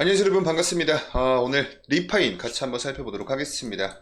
안녕하세요 여러분, 반갑습니다. 오늘 리파인 같이 한번 살펴보도록 하겠습니다.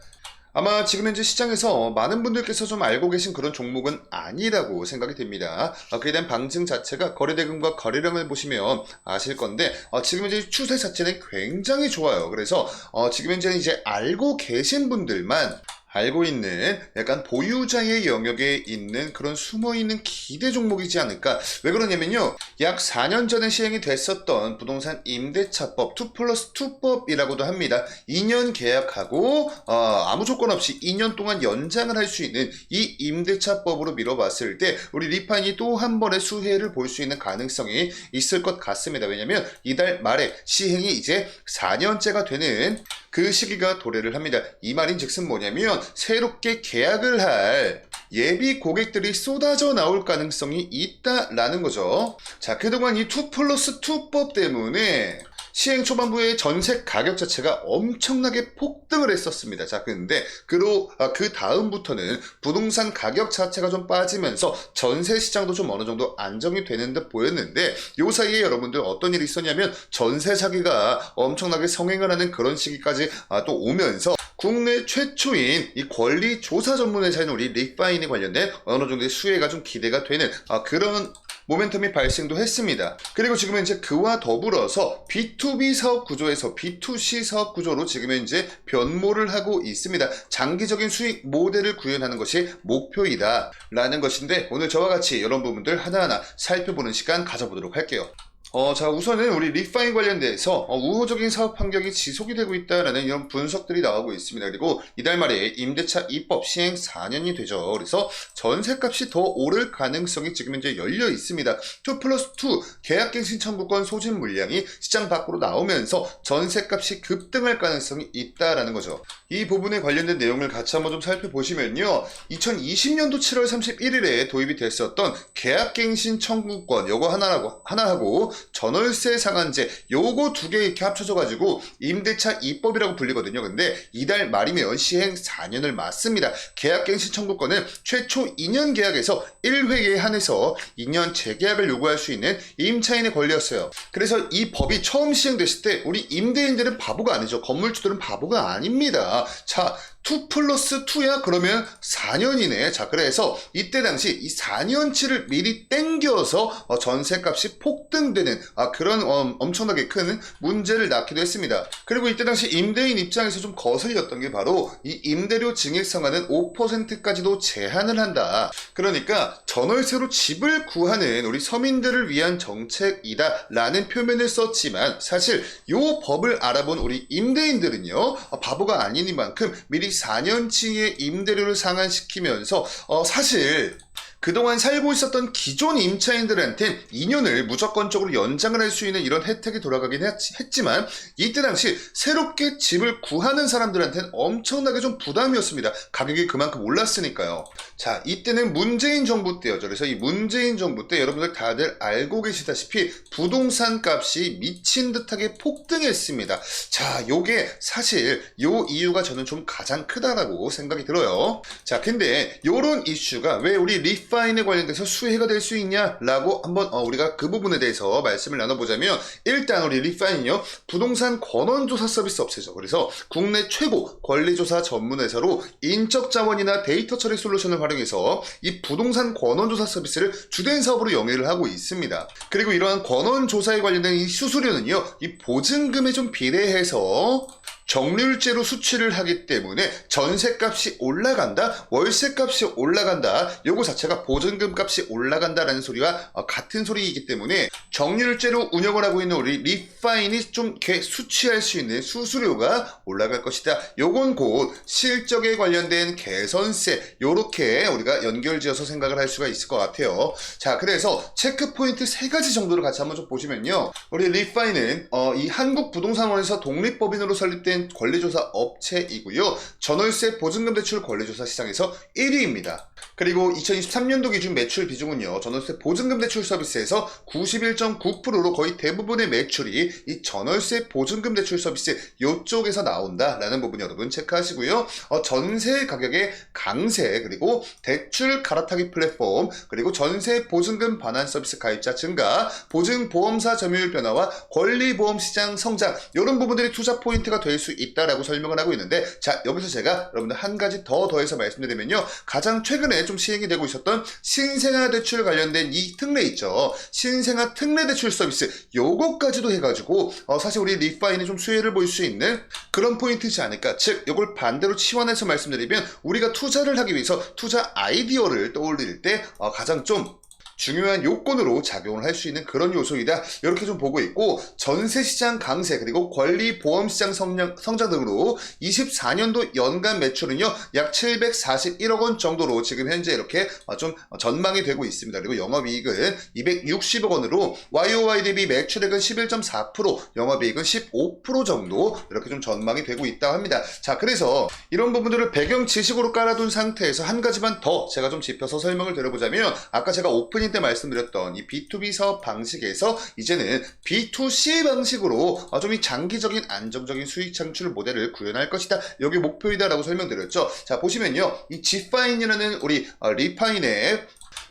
아마 지금 현재 시장에서 많은 분들께서 좀 알고 계신 그런 종목은 아니라고 생각이 됩니다. 그에 대한 방증 자체가 거래대금과 거래량을 보시면 아실 건데, 지금 현재 추세 자체는 굉장히 좋아요. 그래서 지금 현재는 이제 알고 계신 분들만 알고 있는 약간 보유자의 영역에 있는 그런 숨어있는 기대 종목이지 않을까. 왜 그러냐면요, 약 4년 전에 시행이 됐었던 부동산 임대차법 2+2법이라고도 합니다. 2년 계약하고 아무 조건 없이 2년 동안 연장을 할 수 있는 이 임대차법으로 미뤄봤을 때 우리 리판이 또 한 번의 수혜를 볼 수 있는 가능성이 있을 것 같습니다. 왜냐면 이달 말에 시행이 이제 4년째가 되는 그 시기가 도래를 합니다. 이 말인즉슨 뭐냐면 새롭게 계약을 할 예비 고객들이 쏟아져 나올 가능성이 있다라는 거죠. 자, 그동안 이 2+2법 때문에 시행 초반부에 전세 가격 자체가 엄청나게 폭등을 했었습니다. 자, 근데 그 다음부터는 부동산 가격 자체가 좀 빠지면서 전세 시장도 좀 어느 정도 안정이 되는 듯 보였는데, 요 사이에 여러분들 어떤 일이 있었냐면 전세 사기가 엄청나게 성행을 하는 그런 시기까지 또 오면서 국내 최초인 이 권리 조사 전문 회사인 우리 리파인에 관련된 어느 정도의 수혜가 좀 기대가 되는 그런 모멘텀이 발생도 했습니다. 그리고 지금 현재 그와 더불어서 B2B 사업 구조에서 B2C 사업 구조로 지금 현재 변모를 하고 있습니다. 장기적인 수익 모델을 구현하는 것이 목표이다 라는 것인데, 오늘 저와 같이 이런 부분들 하나하나 살펴보는 시간 가져보도록 할게요. 자, 우선은 우리 리파인 관련돼서 우호적인 사업 환경이 지속이 되고 있다라는 이런 분석들이 나오고 있습니다. 그리고 이달 말에 임대차 입법 시행 4년이 되죠. 그래서 전세값이 더 오를 가능성이 지금 현재 열려 있습니다. 2+2 계약갱신 청구권 소진 물량이 시장 밖으로 나오면서 전세값이 급등할 가능성이 있다라는 거죠. 이 부분에 관련된 내용을 같이 한번 좀 살펴보시면요, 2020년도 7월 31일에 도입이 됐었던 계약갱신 청구권 요거 하나하고 전월세 상한제 요거 두 개 이렇게 합쳐져 가지고 임대차 입법이라고 불리거든요. 근데 이달 말이면 시행 4년을 맞습니다. 계약갱신 청구권은 최초 2년 계약에서 1회에 한해서 2년 재계약을 요구할 수 있는 임차인의 권리였어요. 그래서 이 법이 처음 시행됐을 때 우리 임대인들은 바보가 아니죠. 건물주들은 바보가 아닙니다. 자, 2+2야? 그러면 4년이네. 자, 그래서 이때 당시 이 4년치를 미리 땡겨서 전세값이 폭등되는 그런 엄청나게 큰 문제를 낳기도 했습니다. 그리고 이때 당시 임대인 입장에서 좀 거슬렸던 게 바로 이 임대료 증액 상한은 5%까지도 제한을 한다. 그러니까 전월세로 집을 구하는 우리 서민들을 위한 정책이다 라는 표현을 썼지만, 사실 이 법을 알아본 우리 임대인들은요, 바보가 아니니만큼 미리 4년치의 임대료를 상한시키면서 사실 그동안 살고 있었던 기존 임차인들한테 2년을 무조건적으로 연장을 할 수 있는 이런 혜택이 돌아가긴 했지만, 이때 당시 새롭게 집을 구하는 사람들한테는 엄청나게 좀 부담이었습니다. 가격이 그만큼 올랐으니까요. 자, 이때는 문재인 정부 때였죠. 그래서 이 문재인 정부 때 여러분들 다들 알고 계시다시피 부동산 값이 미친 듯하게 폭등했습니다. 자, 요게 사실 요 이유가 저는 좀 가장 크다라고 생각이 들어요. 자, 근데 요런 이슈가 왜 우리 리파인에 관련돼서 수혜가 될 수 있냐라고 한번 우리가 그 부분에 대해서 말씀을 나눠보자면, 일단 우리 리파인은요, 부동산 권원조사 서비스 업체죠. 그래서 국내 최고 권리조사 전문회사로 인적 자원이나 데이터 처리 솔루션을 활용해서 이 부동산 권원조사 서비스를 주된 사업으로 영위를 하고 있습니다. 그리고 이러한 권원조사에 관련된 이 수수료는요, 이 보증금에 좀 비례해서 정률제로 수취를 하기 때문에 전세값이 올라간다, 월세값이 올라간다, 요거 자체가 보증금 값이 올라간다라는 소리와 같은 소리이기 때문에 정률제로 운영을 하고 있는 우리 리파인이 좀 이렇게 수취할 수 있는 수수료가 올라갈 것이다. 요건 곧 실적에 관련된 개선세, 요렇게 우리가 연결지어서 생각을 할 수가 있을 것 같아요. 자, 그래서 체크포인트 3가지 정도를 같이 한번 좀 보시면요, 우리 리파인은 이 한국부동산원에서 독립법인으로 설립된 권리조사 업체이고요, 전월세 보증금 대출 권리조사 시장에서 1위입니다. 그리고 2023년도 기준 매출 비중은요, 전월세 보증금 대출 서비스에서 91.9%로 거의 대부분의 매출이 이 전월세 보증금 대출 서비스 이쪽에서 나온다라는 부분 여러분 체크하시고요. 전세 가격의 강세, 그리고 대출 갈아타기 플랫폼, 그리고 전세 보증금 반환 서비스 가입자 증가, 보증보험사 점유율 변화와 권리보험 시장 성장, 이런 부분들이 투자 포인트가 될 수 있다라고 설명을 하고 있는데, 자, 여기서 제가 여러분들 한 가지 더해서 말씀드리면요, 가장 최근에 좀 시행이 되고 있었던 신생아 대출 관련된 이 특례 있죠. 신생아 특례 대출 서비스, 요거까지도 해가지고 사실 우리 리파인이 좀 수혜를 볼 수 있는 그런 포인트지 않을까. 즉, 요걸 반대로 치환해서 말씀드리면, 우리가 투자를 하기 위해서 투자 아이디어를 떠올릴 때 가장 좀 중요한 요건으로 작용을 할 수 있는 그런 요소이다, 이렇게 좀 보고 있고, 전세시장 강세, 그리고 권리보험시장 성장 등으로 24년도 연간 매출은요 약 741억 원 정도로 지금 현재 이렇게 좀 전망이 되고 있습니다. 그리고 영업이익은 260억 원으로 YOY 대비 매출액은 11.4%, 영업이익은 15% 정도 이렇게 좀 전망이 되고 있다고 합니다. 자, 그래서 이런 부분들을 배경 지식으로 깔아둔 상태에서 한 가지만 더 제가 좀 짚어서 설명을 드려보자면, 아까 제가 오프닝 때 말씀드렸던 이 B2B 사업 방식에서 이제는 B2C 방식으로 좀 이 장기적인 안정적인 수익 창출 모델을 구현할 것이다, 여기 목표이다라고 설명드렸죠. 자, 보시면요, 이 G파인이라는 우리 리파인의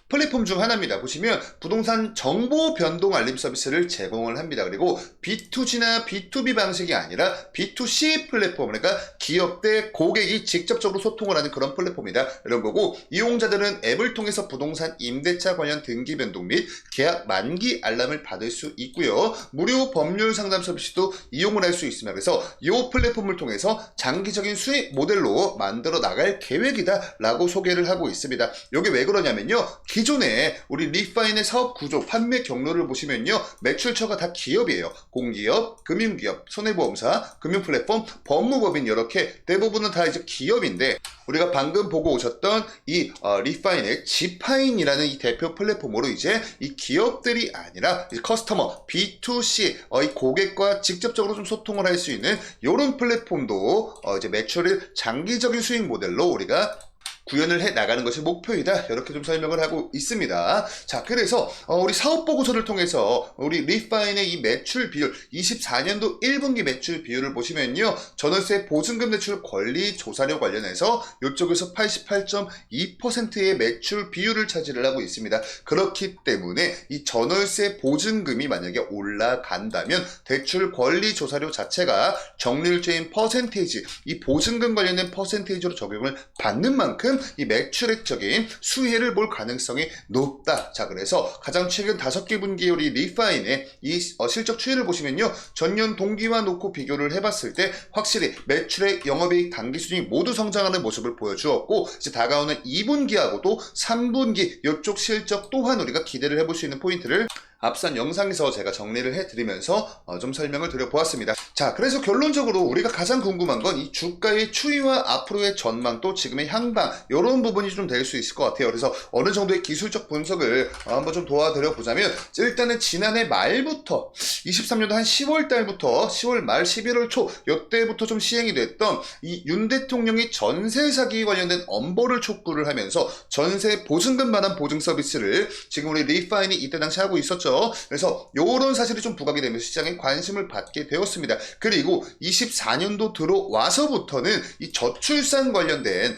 플랫폼 중 하나입니다. 보시면 부동산 정보 변동 알림 서비스를 제공을 합니다. 그리고 B2G나 B2B 방식이 아니라 B2C 플랫폼, 그러니까 기업 대 고객이 직접적으로 소통을 하는 그런 플랫폼이다, 이런 거고, 이용자들은 앱을 통해서 부동산 임대차 관련 등기 변동 및 계약 만기 알람을 받을 수 있고요. 무료 법률 상담 서비스도 이용을 할 수 있습니다. 그래서 이 플랫폼을 통해서 장기적인 수익 모델로 만들어 나갈 계획이다 라고 소개를 하고 있습니다. 이게 왜 그러냐면요, 기존에 우리 리파인의 사업 구조, 판매 경로를 보시면요, 매출처가 다 기업이에요. 공기업, 금융기업, 손해보험사, 금융플랫폼, 법무법인, 이렇게 대부분은 다 이제 기업인데, 우리가 방금 보고 오셨던 이 리파인의 G파인이라는 이 대표 플랫폼으로 이제 이 기업들이 아니라 이 커스터머, B2C, 이 고객과 직접적으로 좀 소통을 할 수 있는 이런 플랫폼도 이제 매출을 장기적인 수익 모델로 우리가 구현을 해 나가는 것이 목표이다, 이렇게 좀 설명을 하고 있습니다. 자, 그래서 우리 사업 보고서를 통해서 우리 리파인의 이 매출 비율, 24년도 1분기 매출 비율을 보시면요, 전월세 보증금 대출 권리 조사료 관련해서 이쪽에서 88.2%의 매출 비율을 차지를 하고 있습니다. 그렇기 때문에 이 전월세 보증금이 만약에 올라간다면 대출 권리 조사료 자체가 정률제인 퍼센테이지, 이 보증금 관련된 퍼센테이지로 적용을 받는 만큼 이 매출액적인 수혜를 볼 가능성이 높다. 자, 그래서 가장 최근 5개 분기의 우리 리파인의 이 실적 추이를 보시면요, 전년 동기와 놓고 비교를 해봤을 때 확실히 매출액, 영업이익, 당기순이익 모두 성장하는 모습을 보여주었고, 이제 다가오는 2분기하고도 3분기 이쪽 실적 또한 우리가 기대를 해볼 수 있는 포인트를 앞선 영상에서 제가 정리를 해드리면서 좀 설명을 드려보았습니다. 자, 그래서 결론적으로 우리가 가장 궁금한 건 이 주가의 추이와 앞으로의 전망, 또 지금의 향방, 이런 부분이 좀 될 수 있을 것 같아요. 그래서 어느 정도의 기술적 분석을 한번 좀 도와드려 보자면, 일단은 지난해 말부터 23년도 한 10월 달부터 10월 말 11월 초 이때부터 좀 시행이 됐던 이 윤 대통령이 전세 사기 관련된 엄벌을 촉구를 하면서 전세 보증금 반환 보증 서비스를 지금 우리 리파인이 이때 당시 하고 있었죠. 그래서 요런 사실이 좀 부각이 되면서 시장에 관심을 받게 되었습니다. 그리고 24년도 들어와서부터는 이 저출산 관련된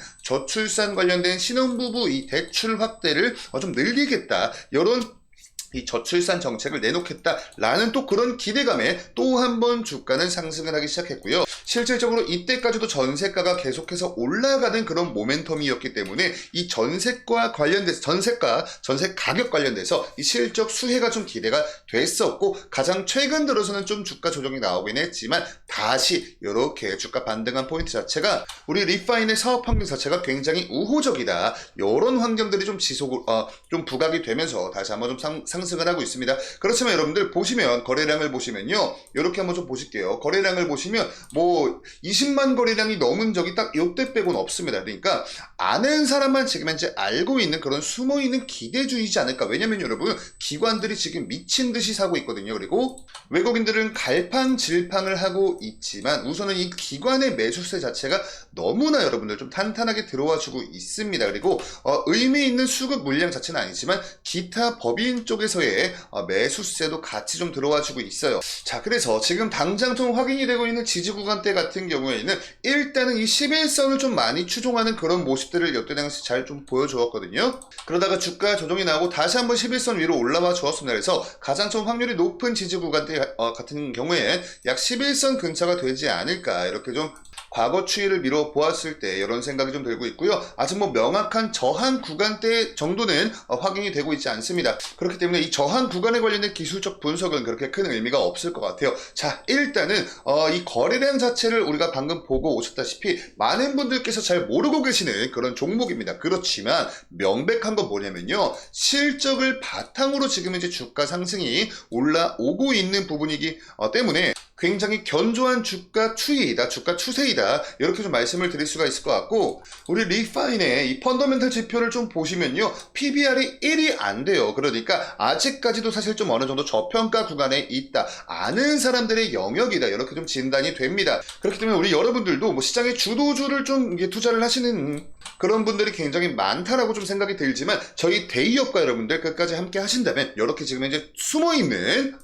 신혼부부 이 대출 확대를 좀 늘리겠다, 이런 이 저출산 정책을 내놓겠다라는 또 그런 기대감에 또 한 번 주가는 상승을 하기 시작했고요. 실질적으로 이때까지도 전세가가 계속해서 올라가는 그런 모멘텀이었기 때문에 이 전세가 전세 가격 관련돼서 이 실적 수혜가 좀 기대가 됐었고, 가장 최근 들어서는 좀 주가 조정이 나오긴 했지만 다시 이렇게 주가 반등한 포인트 자체가 우리 리파인의 사업 환경 자체가 굉장히 우호적이다, 이런 환경들이 좀 좀 부각이 되면서 다시 한번 좀 상승을 하고 있습니다. 그렇지만 여러분들 보시면, 거래량을 보시면요, 이렇게 한번 좀 보실게요. 거래량을 보시면 뭐 20만 거래량이 넘은 적이 딱 요때 빼고는 없습니다. 그러니까 아는 사람만 지금 현재 알고 있는 그런 숨어있는 기대주의지 않을까. 왜냐면 여러분, 기관들이 지금 미친 듯이 사고 있거든요. 그리고 외국인들은 갈팡질팡을 하고 있지만 우선은 이 기관의 매수세 자체가 너무나 여러분들 좀 탄탄하게 들어와주고 있습니다. 그리고 의미 있는 수급 물량 자체는 아니지만 기타 법인 쪽에서의 매수세도 같이 좀 들어와주고 있어요. 자, 그래서 지금 당장 좀 확인이 되고 있는 지지 구간대 같은 경우에는 일단은 이 11선을 좀 많이 추종하는 그런 모습들을 역대 당시 잘 좀 보여주었거든요. 그러다가 주가 조정이 나오고 다시 한번 11선 위로 올라와 주었습니다. 그래서 가장 좀 확률이 높은 지지 구간대 같은 경우에 약 11선 근처가 되지 않을까, 이렇게 좀 과거 추이를 미뤄 보았을 때 이런 생각이 좀 들고 있고요. 아직 뭐 명확한 저항 구간대 정도는 확인이 되고 있지 않습니다. 그렇기 때문에 이 저항 구간에 관련된 기술적 분석은 그렇게 큰 의미가 없을 것 같아요. 자, 일단은 이 거래량 자체를 우리가 방금 보고 오셨다시피 많은 분들께서 잘 모르고 계시는 그런 종목입니다. 그렇지만 명백한 건 뭐냐면요, 실적을 바탕으로 지금 이제 주가 상승이 올라오고 있는 부분이기 때문에 굉장히 견조한 주가 추이이다, 주가 추세이다, 이렇게 좀 말씀을 드릴 수가 있을 것 같고, 우리 리파인의 이 펀더멘탈 지표를 좀 보시면요, PBR이 1이 안 돼요. 그러니까 아직까지도 사실 좀 어느 정도 저평가 구간에 있다, 아는 사람들의 영역이다, 이렇게 좀 진단이 됩니다. 그렇기 때문에 우리 여러분들도 뭐 시장의 주도주를 좀 투자를 하시는 그런 분들이 굉장히 많다라고 좀 생각이 들지만, 저희 대기업과 여러분들 끝까지 함께 하신다면 이렇게 지금 이제 숨어있는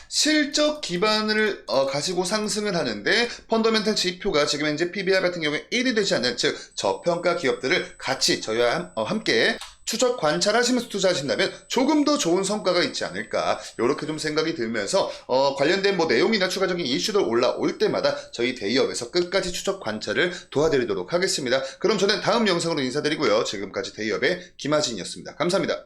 실적 기반을 가지고 상승을 하는데 펀더멘탈 지표가 지금 현재 PBR 같은 경우에 1이 되지 않는, 즉 저평가 기업들을 같이 저희와 함께 추적 관찰하시면서 투자하신다면 조금 더 좋은 성과가 있지 않을까, 이렇게 좀 생각이 들면서 관련된 뭐 내용이나 추가적인 이슈들 올라올 때마다 저희 대기업에서 끝까지 추적 관찰을 도와드리도록 하겠습니다. 그럼 저는 다음 영상으로 인사드리고요. 지금까지 대기업의 김하진이었습니다. 감사합니다.